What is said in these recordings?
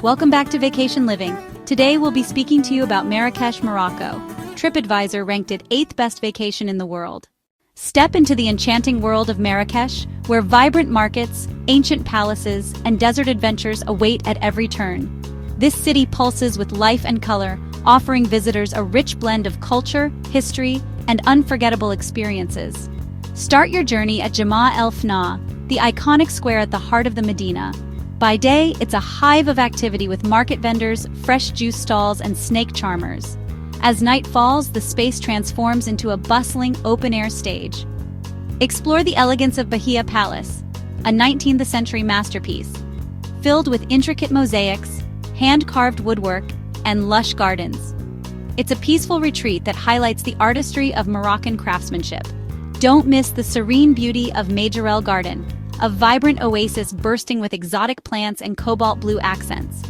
Welcome back to Vacation Living. Today we'll be speaking to you about Marrakech, Morocco. TripAdvisor ranked it 8th best vacation in the world. Step into the enchanting world of Marrakech, where vibrant markets, ancient palaces, and desert adventures await at every turn. This city pulses with life and color, offering visitors a rich blend of culture, history, and unforgettable experiences. Start your journey at Jemaa el-Fnaa, the iconic square at the heart of the Medina. By day, it's a hive of activity with market vendors, fresh juice stalls, and snake charmers. As night falls, the space transforms into a bustling, open-air stage. Explore the elegance of Bahia Palace, a 19th-century masterpiece, filled with intricate mosaics, hand-carved woodwork, and lush gardens. It's a peaceful retreat that highlights the artistry of Moroccan craftsmanship. Don't miss the serene beauty of Majorelle Garden, a vibrant oasis bursting with exotic plants and cobalt blue accents.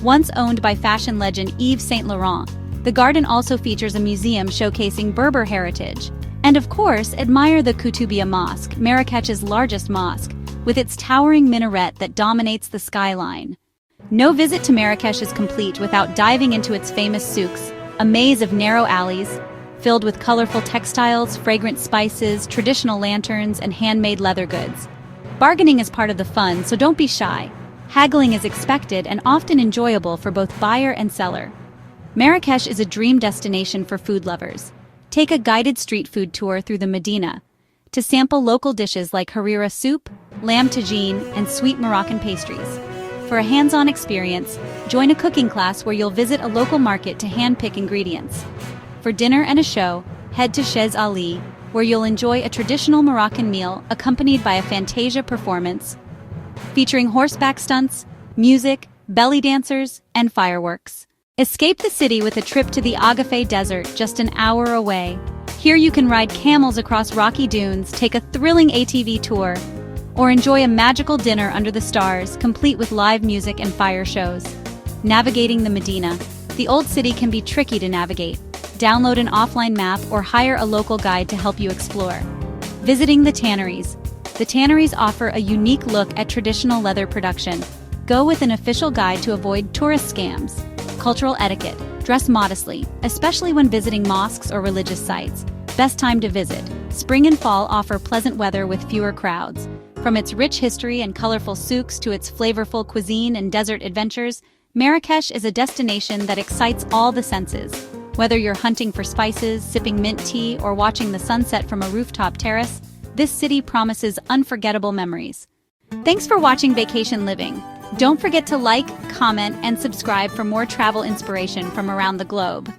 Once owned by fashion legend Yves Saint Laurent, the garden also features a museum showcasing Berber heritage. And of course, admire the Koutoubia Mosque, Marrakech's largest mosque, with its towering minaret that dominates the skyline. No visit to Marrakech is complete without diving into its famous souks, a maze of narrow alleys, filled with colorful textiles, fragrant spices, traditional lanterns, and handmade leather goods. Bargaining is part of the fun, so don't be shy. Haggling is expected and often enjoyable for both buyer and seller. Marrakech is a dream destination for food lovers. Take a guided street food tour through the Medina to sample local dishes like harira soup, lamb tagine, and sweet Moroccan pastries. For a hands-on experience, join a cooking class where you'll visit a local market to hand-pick ingredients. For dinner and a show, head to Chez Ali, where you'll enjoy a traditional Moroccan meal accompanied by a Fantasia performance, featuring horseback stunts, music, belly dancers, and fireworks. Escape the city with a trip to the Agafay desert just an hour away. Here you can ride camels across rocky dunes, take a thrilling ATV tour, or enjoy a magical dinner under the stars, complete with live music and fire shows. Navigating the Medina. The old city can be tricky to navigate. Download an offline map or hire a local guide to help you explore. Visiting the tanneries. The tanneries offer a unique look at traditional leather production. Go with an official guide to avoid tourist scams. Cultural etiquette. Dress modestly, especially when visiting mosques or religious sites. Best time to visit. Spring and fall offer pleasant weather with fewer crowds. From its rich history and colorful souks to its flavorful cuisine and desert adventures, Marrakech is a destination that excites all the senses. Whether you're hunting for spices, sipping mint tea, or watching the sunset from a rooftop terrace, this city promises unforgettable memories. Thanks for watching Vacation Living. Don't forget to like, comment, and subscribe for more travel inspiration from around the globe.